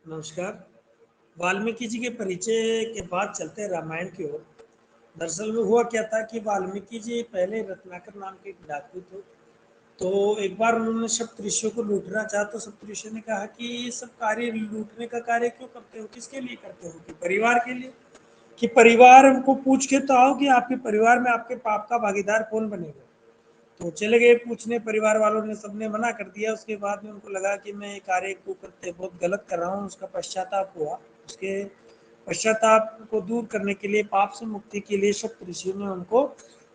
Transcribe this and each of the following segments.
नमस्कार। वाल्मीकि जी के परिचय के बाद चलते हैं रामायण की ओर। दरअसल में हुआ क्या था कि वाल्मीकि जी पहले रत्नाकर नाम के एक डाकू थे। तो एक बार उन्होंने सप्तऋषियों को लूटना चाहा तो सप्तऋषियों ने कहा कि ये सब कार्य लूटने का कार्य क्यों करते हो, किसके लिए करते हो? कि परिवार के लिए। कि परिवार को पूछ के तो आओ कि आपके परिवार में आपके पाप का भागीदार कौन बनेगा। तो चले गए पूछने, परिवार वालों ने सबने मना कर दिया। उसके बाद में उनको लगा कि मैं ये कार्य को करते बहुत गलत कर रहा हूँ। उसका पश्चाताप हुआ। उसके पश्चाताप को दूर करने के लिए, पाप से मुक्ति के लिए सप्त ऋषियों ने उनको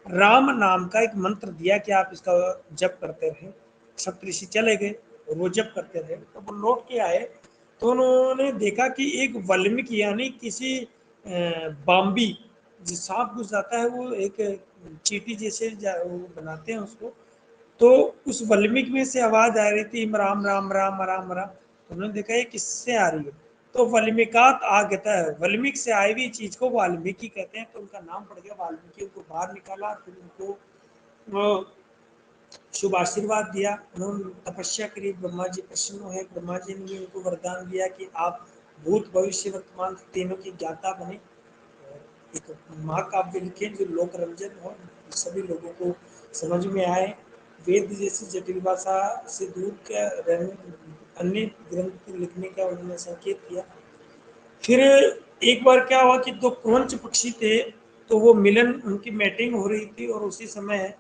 राम नाम का एक मंत्र दिया कि आप इसका जप करते रहे। सप्त ऋषि चले गए और वो जप करते रहे। तो वो लौट के आए तो उन्होंने देखा कि एक वाल्मीकि यानी किसी बाम्बी, जो सांप घुस जाता है वो एक चींटी जैसे वो बनाते हैं उसको। तो उस वाल्मीकि में से आवाज आ रही थी राम राम राम राम राम। तो उन्होंने देखा ये किससे आ रही है। तो वाल्मीकात आगता है, वाल्मीकि से आई हुई चीज को वाल्मीकि कहते हैं। तो उनका नाम पड़ गया वाल्मीकि। उनको बाहर निकाला, फिर उनको शुभ आशीर्वाद दिया। उन्होंने तपस्या करी, ब्रह्मा जी प्रसन्न हुए। ब्रह्मा जी ने भी उनको वरदान दिया कि आप भूत भविष्य वर्तमान तीनों की ज्ञाता बने और एक महाकाव्य लिखे जो लोक रंजन और सभी लोगों को समझ में आए। वेद जैसी जटिल भाषा से दूर का रहने अन्य ग्रंथ लिखने का उन्होंने संकेत किया। फिर एक बार क्या हुआ कि दो क्रंच पक्षी थे, तो वो मिलन, उनकी मैटिंग हो रही थी और उसी समय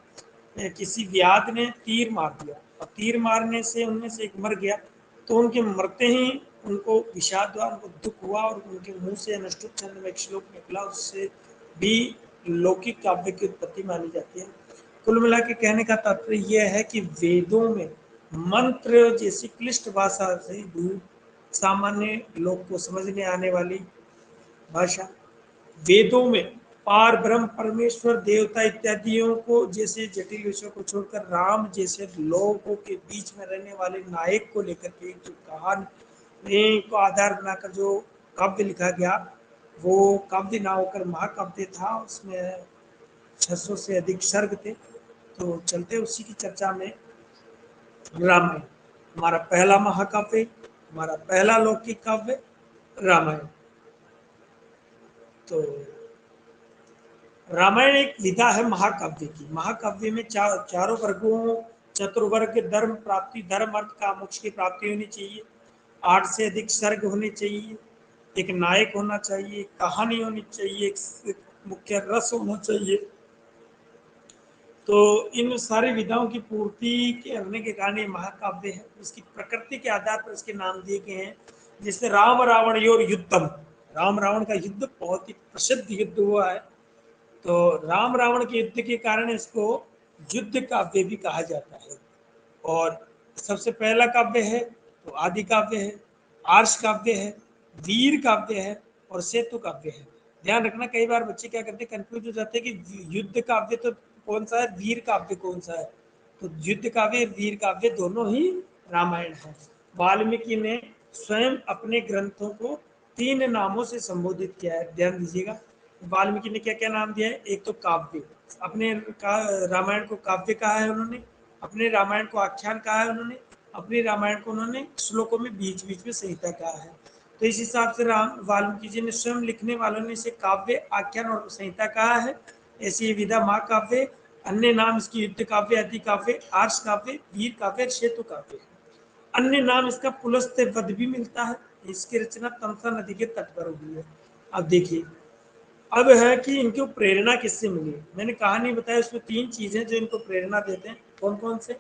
किसी व्याध ने तीर मार दिया और तीर मारने से उनमें से एक मर गया। तो उनके मरते ही उनको विषाद हुआ, उनको दुख हुआ और उनके मुंह से अनुष्टुप छंद में एक श्लोक निकला। उससे भी लौकिक काव्य की उत्पत्ति मानी जाती है। कुल मिला के कहने का तात्पर्य यह है कि वेदों में मंत्र जैसी क्लिष्ट भाषा से दूर सामान्य लोग को समझ में आने वाली भाषा, वेदों में पार ब्रह्म परमेश्वर देवता इत्यादियों को जैसे जटिल विषयों को छोड़कर राम जैसे लोगों के बीच में रहने वाले नायक को लेकर के जो कहानी को आधार बनाकर जो काव्य लिखा गया, वो काव्य ना होकर महाकाव्य था। उसमें 600 से अधिक सर्ग थे। तो चलते उसी की चर्चा में। रामायण हमारा पहला महाकाव्य, हमारा पहला लौकिक काव्य रामायण। तो रामायण एक विधा है महाकाव्य की। महाकाव्य में चारों वर्गों, चतुर्वर्ग, धर्म प्राप्ति, धर्म अर्थ का मोक्ष की प्राप्ति होनी चाहिए। 8 से अधिक सर्ग होने चाहिए, एक नायक होना चाहिए, कहानी होनी चाहिए, एक मुख्य रस होना चाहिए। तो इन सारी विधाओं की पूर्ति करने के कारण ये महाकाव्य है। इसकी प्रकृति के आधार पर इसके नाम दिए गए हैं। जैसे राम रावण योर युद्धम, राम रावण का युद्ध बहुत ही प्रसिद्ध युद्ध हुआ है। तो राम रावण के युद्ध के कारण इसको युद्ध काव्य भी कहा जाता है। और सबसे पहला काव्य है तो आदि काव्य है, आर्ष काव्य है, वीर काव्य है और सेतु काव्य है। ध्यान रखना, कई बार बच्चे क्या करते हैं, कंफ्यूज हो जाते हैं कि युद्ध काव्य तो कौन सा है, वीर काव्य कौन सा है। तो युद्ध काव्य वीर काव्य दोनों ही रामायण है। वाल्मीकि ने स्वयं अपने ग्रंथों को 3 नामों से संबोधित किया है, ध्यान दीजिएगा। वाल्मीकि ने क्या क्या नाम दिया है? एक तो काव्य, अपने रामायण को काव्य कहा है उन्होंने, अपने रामायण को आख्यान कहा है उन्होंने, अपने रामायण को उन्होंने श्लोकों में बीच बीच में संहिता कहा है। तो इस हिसाब से राम वाल्मीकि जी ने स्वयं लिखने वालों ने इसे काव्य, आख्यान और संहिता कहा है। ऐसी विधा महाकाव्य। अन्य नाम इसकी युद्ध काव्य, आदि काव्य, आर्ष काव्य, वीर काव्य, सेतु काव्य। अन्य नाम इसका पुलस्त्य वध भी मिलता है। इसकी रचना तमसा नदी के तट पर हुई है। अब देखिए, अब है कि इनको प्रेरणा किससे मिली। मैंने कहानी बताया, उसमें 3 चीजें जो इनको प्रेरणा देते हैं। कौन कौन से?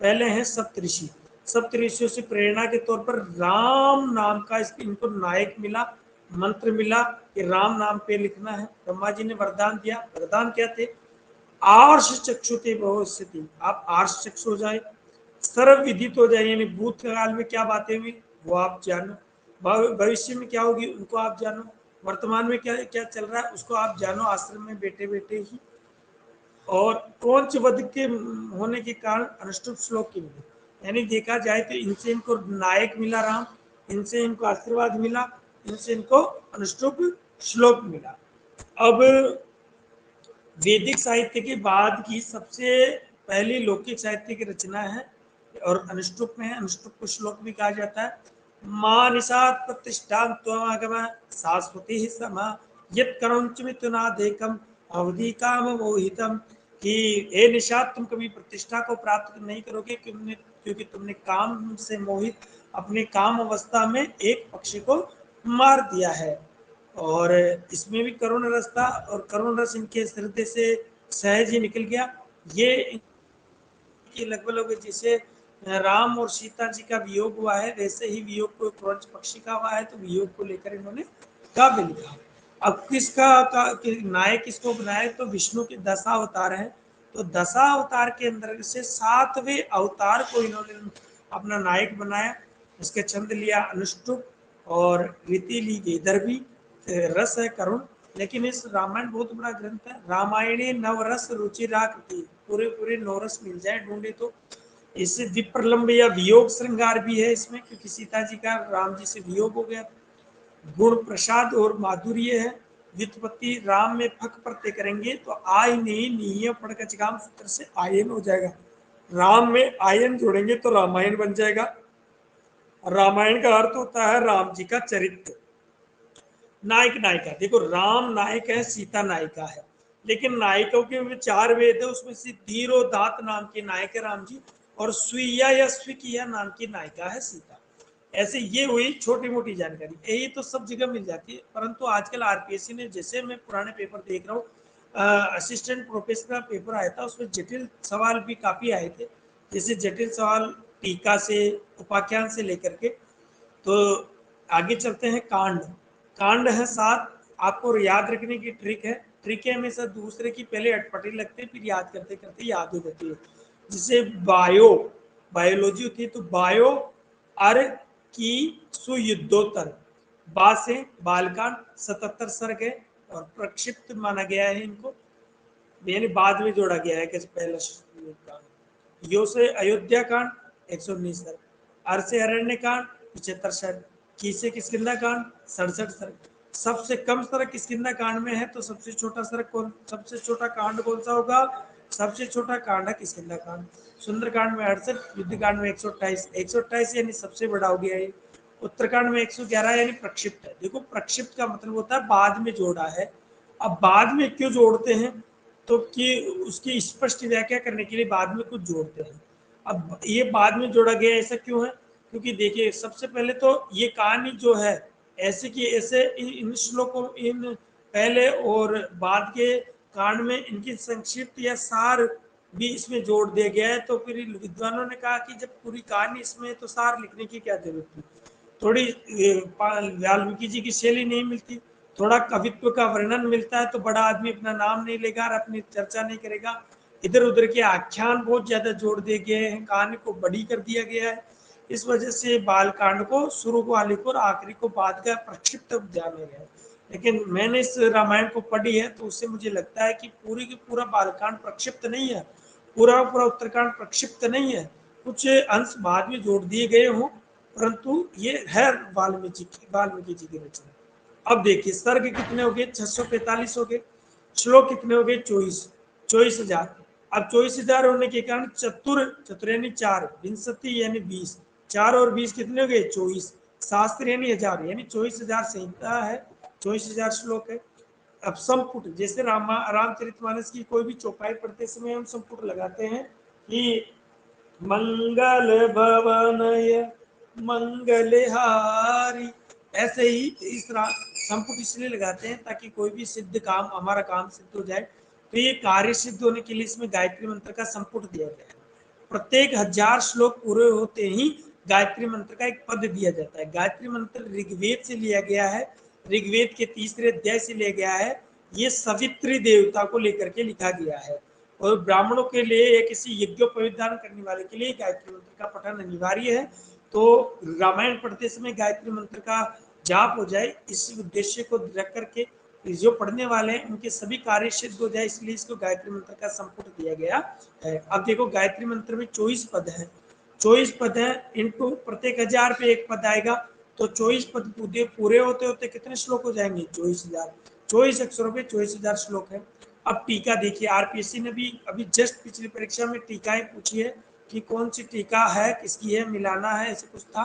पहले हैं सप्तऋषि। सप्तऋषियों से प्रेरणा के तौर पर राम नाम का इनको नायक मिला, मंत्र मिला कि राम नाम पे लिखना है। ब्रह्मा जी ने वरदान दिया। वरदान क्या थे? आर्ष चक्षुते भविष्यति, आप आर्ष चक्षु हो जाए, सर्व विदित हो जाए, यानी भूतकाल में क्या बातें हुई वो आप जानो, भविष्य में क्या होगी उनको आप जानो, वर्तमान में क्या क्या चल रहा है उसको आप जानो, आश्रम में बैठे बैठे ही। और क्रौंच वध के होने के कारण अनुष्टुप श्लोक की मिली। यानी देखा जाए तो इनसे इनको नायक मिला राम, इनसे इनको आशीर्वाद मिला, इनसे इनको अनुष्टुप श्लोक मिला। अब वैदिक साहित्य के बाद की सबसे पहली लौकिक साहित्य की रचना है और अनुष्टुप में है। अनुष्टुप को श्लोक भी कहा जाता है। मां निषाद प्रतिष्ठान त्वमागम शाश्वती समा यत् करंचमितुनादेकम अवधि काम मोहितम, कि हे निषाद तुम कभी प्रतिष्ठा को प्राप्त नहीं करोगे क्योंकि तुमने काम से मोहित अपने काम अवस्था में एक पक्षी को मार दिया है। और इसमें भी करुण रस था, और करुण रस इनके हृदय से सहज ही निकल गया। ये कि लगभग जैसे राम और सीता जी का वियोग हुआ है, वैसे ही वियोग को क्रौंच पक्षी का हुआ है, तो वियोग को लेकर इन्होंने काव्य लिखा। अब नायक किसको बनाए, तो विष्णु के दशावतार हैं, तो दशावतार के अंदर से 7वें अवतार को इन्होंने अपना नायक बनाया। उसके छंद लिया अनुष्टुप और रीति ली वेदर्भी, रस है करुण। लेकिन इस रामायण बहुत बड़ा ग्रंथ है, रामायणे नवरस रुचिराकृति, पूरे पूरे नवरस मिल जाए ढूंढे तो। इससे विप्रलंब या वियोग श्रृंगार भी है इसमें, क्योंकि सीता जी का राम जी से वियोग हो गया। गुण प्रसाद और माधुर्य है। व्युत्पत्ति राम में फक प्रत्यय करेंगे तो आय नहीं नियम पड़कचगाम सूत्र से आयन हो जाएगा। राम में आयन जोड़ेंगे तो रामायण बन जाएगा। रामायण का अर्थ होता है राम जी का चरित्र। नायक नायिका, देखो राम नायक है, सीता नायिका है, लेकिन नायकों के 4 वेद है, उसमें से धीरोदात नाम के नायक है राम जी, और सुइया या स्विकिया नाम की नायिका है सीता। ऐसे ये हुई छोटी मोटी जानकारी, यही तो सब जगह मिल जाती है। परंतु आजकल आरपीएससी ने, जैसे मैं पुराने पेपर देख रहा हूँ, असिस्टेंट प्रोफेसर का पेपर आया था, उसमें जटिल सवाल भी काफी आए थे। जैसे जटिल सवाल टीका से, उपाख्यान से लेकर के। तो आगे चलते हैं। कांड, कांड है 7। आपको याद रखने की ट्रिक है, ट्रिक है हमेशा दूसरे की पहले अटपटी लगते हैं, फिर याद करते करते याद हो जाती है। जिसे बायो, बायोलॉजी होती है, तो बायो अर की सुयुद्धोत्तर, बा से बालकांड 77 सर्ग है, और प्रक्षिप्त माना गया है इनको, यानी बाद में जोड़ा गया है कि पहला कांड। यो से अयोध्या कांड 119 सर्ग, अर से अरण्य कांड 75 सर्ग, की से किष्किंधा कांड 67 सर्ग। सबसे कम सर्ग किष्किंधा कांड में है, तो सबसे छोटा सर्ग कौन, सबसे छोटा कांड कौन सा होगा, सबसे छोटा कांड है किष्किंधा कांड। सुंदर कांड में 68, युद्ध कांड में 128, 128 यानी सबसे बड़ा हो गया है। उत्तरकांड में 111 यानी प्रक्षिप्त है। देखो प्रक्षिप्त का मतलब होता है बाद में जोड़ा है। अब बाद में क्यों जोड़ते हैं, तो कि उसकी स्पष्ट व्याख्या करने के लिए बाद में कुछ जोड़ते हैं। अब ये बाद में जोड़ा गया ऐसा क्यों है, क्योंकि देखिए सबसे पहले तो ये कहानी जो है ऐसे कि ऐसे इन श्लोकों, इन पहले और बाद के कांड में इनकी संक्षिप्त या सार भी इसमें जोड़ दिया गया है। तो फिर विद्वानों ने कहा कि जब पूरी कहानी इसमें, तो सार लिखने की क्या जरूरत थी। थोड़ी वाल्मीकि जी की शैली नहीं मिलती, थोड़ा कवित्व का वर्णन मिलता है, तो बड़ा आदमी अपना नाम नहीं लेगा और अपनी चर्चा नहीं करेगा। इधर उधर के आख्यान बहुत ज्यादा जोड़ दिए गए हैं, कहानी को बड़ी कर दिया गया है। इस वजह से बाल कांड को शुरू वाले को और आखिरी को बाद का प्रक्षिप्त जाना गया। लेकिन मैंने इस रामायण को पढ़ी है, तो उससे मुझे लगता है कि पूरी की पूरा बालकांड प्रक्षिप्त नहीं है, पूरा पूरा उत्तरकांड प्रक्षिप्त नहीं है, कुछ अंश बाद में जोड़ दिए गए हों, परंतु ये है वाल्मीकि जी की रचना। अब देखिए सर्ग कितने हो गए, 645 हो गए। श्लोक कितने हो गए, 24,000। अब 24,000 होने के कारण चतुर, चतुर यानी 4, विंशति यानी 20, 4 और 20 कितने हो गए, 24। शास्त्र यानी 1000, यानी 24,000 संहिता है, 24,000 श्लोक है। अब संपुट, जैसे रामचरितमानस की कोई भी चौपाई पढ़ते समय हम संपुट लगाते हैं कि मंगल भवनय मंगलहारी, ऐसे ही इस संपुट इसलिए लगाते हैं ताकि कोई भी सिद्ध काम, हमारा काम सिद्ध हो जाए। तो ये कार्य सिद्ध होने के लिए इसमें गायत्री मंत्र का संपुट दिया गया है। प्रत्येक 1000 श्लोक पूरे होते ही गायत्री मंत्र का एक पद दिया जाता है। गायत्री मंत्र ऋग्वेद से लिया गया है, ऋग्वेद के 3रे अध्याय से लिया गया है। ये सवित्री देवता को लेकर के लिखा गया है, और ब्राह्मणों के लिए या किसी यज्ञोपविधान करने वाले के लिए गायत्री मंत्र का पठन अनिवार्य है। तो रामायण पढ़ते समय गायत्री मंत्र का जाप हो जाए, इस उद्देश्य को रख करके जो पढ़ने वाले हैं उनके सभी कार्य सिद्ध हो जाए, इसलिए इसको गायत्री मंत्र का संपुट दिया गया है। अब देखो गायत्री मंत्र में 24 पद है, 24 पद है, इनटू प्रत्येक 1000 पे एक पद आएगा, तो 24 पद पूरे होते होते कितने श्लोक हो जाएंगे, 24,000। 24 अक्षरों पे 24,000 श्लोक है। अब टीका देखिए, आरपीएससी ने भी अभी जस्ट पिछली परीक्षा में टीकाएं पूछी है कि कौन सी टीका है, किसकी है, मिलाना है, ऐसे कुछ था।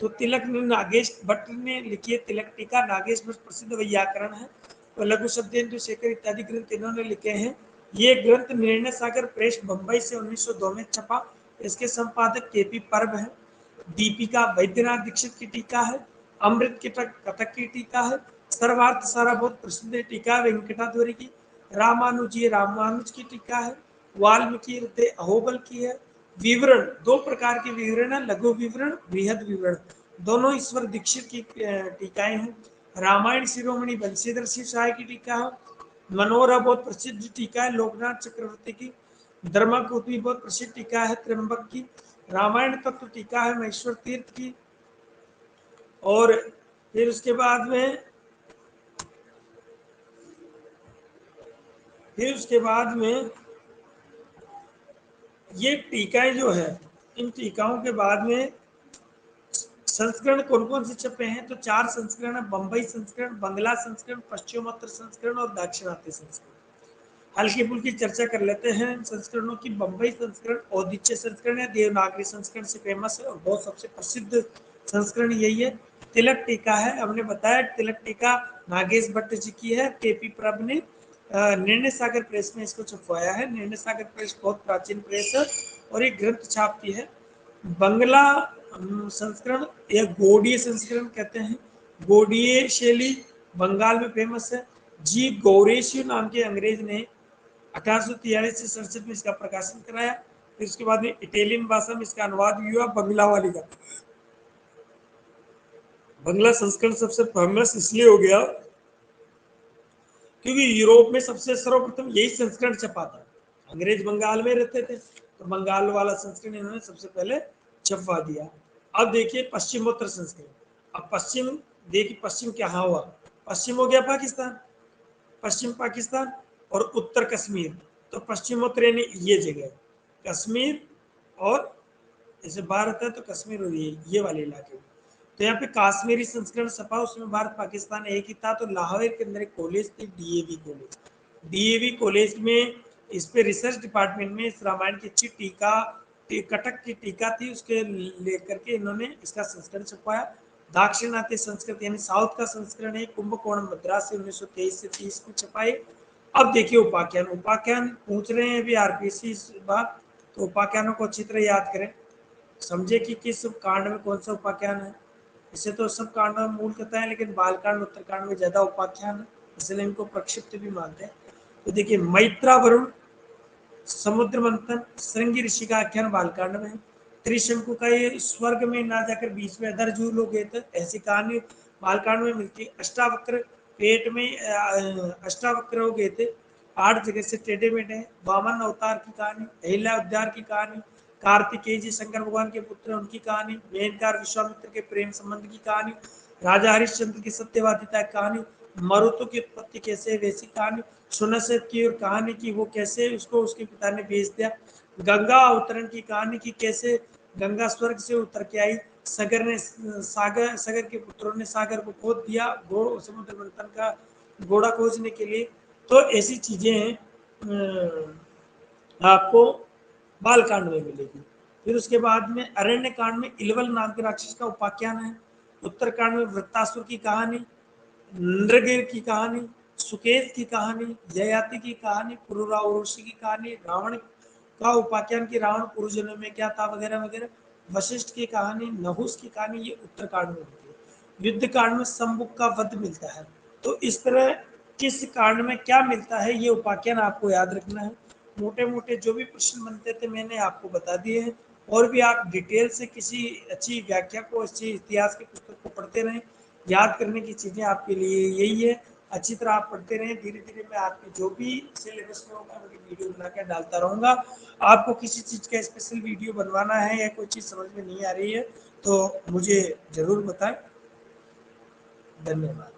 तो तिलक ने नागेश भट्ट ने लिखी है तिलक टीका, नागेश भट्ट प्रसिद्ध वैयाकरण है, तो लघु शब्देन्दु शेखर इत्यादि ग्रंथ इन्होंने लिखे हैं। ये ग्रंथ निर्णय सागर प्रेस बंबई से 1902 में छपा। इसके संपादक केपी परब है। दीपिका वैद्यनाथ दीक्षित की टीका है। अमृत की कथक की टीका है। सर्वार्थ सारा बहुत प्रसिद्ध टीका वेंकटाद्वरी की। रामानुजी रामानुज की टीका है। वाल्मीकि अहोबल की है। विवरण दो प्रकार के विवरण है, लघु विवरण, बृहद विवरण, दोनों ईश्वर दीक्षित की टीकाएं हैं। रामायण शिरोमणि बंशीधर सिंह सहाय की टीका है। मनोहरा बहुत प्रसिद्ध टीका है लोकनाथ चक्रवर्ती की। धर्मकूट भी बहुत प्रसिद्ध टीका है त्र्यंबक की। रामायण तत्व टीका है महेश्वर तीर्थ की। और फिर उसके बाद में ये टीकाएं जो है, इन टीकाओं के बाद में संस्करण कौन कौन से छपे हैं, तो 4 संस्करण है। बंबई संस्करण, बंगला संस्करण, पश्चिमोत्तर संस्करण और दाक्षिणात्य संस्करण। हल्की फुल्की चर्चा कर लेते हैं संस्करणों की। बंबई संस्करण औदिच्य संस्करण है, देवनागरी संस्करण से फेमस है और बहुत सबसे प्रसिद्ध संस्करण यही है। तिलक टीका है, हमने बताया तिलक टीका नागेश भट्ट जी की है। केपी प्रभ ने निर्णय सागर प्रेस में इसको छपवाया है। निर्णय सागर प्रेस बहुत प्राचीन प्रेस है और एक ग्रंथ छापती है। बंगला संस्करण या गोडीय संस्करण कहते हैं। गोडीय शैली बंगाल में फेमस है। जी गौरेशियो नाम के अंग्रेज ने 1843 से 67 में इसका प्रकाशन कराया। फिर उसके बाद में इटालियन भाषा में इसका अनुवाद भी हुआ बंगला वाली का। बंगला संस्करण सबसे फेमस इसलिए हो गया क्योंकि यूरोप में सबसे सर्वप्रथम यही संस्करण छपा था। अंग्रेज बंगाल में रहते थे तो बंगाल वाला संस्करण इन्होंने सबसे पहले छपवा दिया। अब देखिए पश्चिमोत्तर संस्करण। अब पश्चिम देखिए, पश्चिम क्या हुआ, पश्चिम हो गया पाकिस्तान, पश्चिम पाकिस्तान और उत्तर कश्मीर। तो पश्चिमोत्तर यानी ये जगह कश्मीर, और जैसे भारत है तो कश्मीर और ये वाले इलाके। तो यहाँ पे काश्मीरी संस्करण छपा, उसमें भारत पाकिस्तान एक ही था। तो लाहौर के अंदर एक कॉलेज थी डीएवी कॉलेज। डीएवी कॉलेज में इस पे रिसर्च डिपार्टमेंट में इस रामायण की अच्छी टीका कटक की टीका थी, उसके लेकर के इन्होंने इसका संस्करण छपवाया। दाक्षिणात्य संस्कृत यानी साउथ का संस्करण है, कुंभकोणम मद्रास से 1923 से 30 में छपाई। अब देखिए उपाख्यान, उपाख्यान पूछ रहे हैं अभी आरपीसी इस बात, तो उपाख्यानों को अच्छी तरह याद करें, समझे कि किस कांड में कौन सा उपाख्यान है। इसे तो सब कांड में मूल कथा है, लेकिन बालकांड उत्तरकांड में ज्यादा उपाख्यान है, इसलिए इनको प्रक्षिप्त भी मानते हैं। तो देखिए मैत्रावरुण, समुद्र मंथन, श्रृंगी ऋषि का आख्यान बालकांड में है। त्रिशंकु का ये स्वर्ग में ना जाकर बीच में अधर जू लोग गए थे, ऐसी कहानी बालकांड में मिलती है। अष्टावक्र पेट में अष्टावक्र हो गए थे, 8 जगह से टेढ़े मेढ़े। वामन अवतार की कहानी, अहिल्या उद्धार की कहानी, कार्तिकेय जी शंकर भगवान के पुत्र उनकी कहानी, मेनकार विश्वामित्र के प्रेम संबंध की कहानी, राजा हरिश्चंद्र की सत्यवादिता की कहानी, मरुतु की उत्पत्ति कैसे है वैसी कहानी, सुनसत की और कहानी की वो कैसे उसको उसके पिता ने भेज दिया, गंगा अवतरण की कहानी की कैसे गंगा स्वर्ग से उतर के आई, सागर के पुत्रों ने सागर को खोद दिया समुद्र मंथन का घोड़ा खोजने के लिए। तो ऐसी चीजें हैं आपको बालकांड में मिलेगी। फिर उसके बाद में अरण्य कांड में इलवल नाम के राक्षस का उपाख्यान है। उत्तरकांड में वृत्तासुर की कहानी, नृगिर की कहानी, सुकेत की कहानी, ययाति की कहानी, पुरुरा उर्वशी की कहानी, रावण का उपाख्यान की रावण पूर्वजन्म में क्या था वगैरह वगैरह, वशिष्ठ की कहानी, नहुस की कहानी, ये उत्तरकांड में होती है। युद्ध कांड में सम्मुख का वध मिलता है। तो इस तरह किस कांड में क्या मिलता है ये उपाख्यान आपको याद रखना है। मोटे मोटे जो भी प्रश्न बनते थे मैंने आपको बता दिए हैं, और भी आप डिटेल से किसी अच्छी व्याख्या को, अच्छी इतिहास की पुस्तक को पढ़ते रहें। याद करने की चीज़ें आपके लिए यही है, अच्छी तरह आप पढ़ते रहें। धीरे धीरे मैं आपकी जो भी सिलेबस में होगा मेरी वीडियो बना कर डालता रहूँगा। आपको किसी चीज़ का स्पेशल वीडियो बनवाना है या कोई चीज़ समझ में नहीं आ रही है तो मुझे ज़रूर बताएं। धन्यवाद।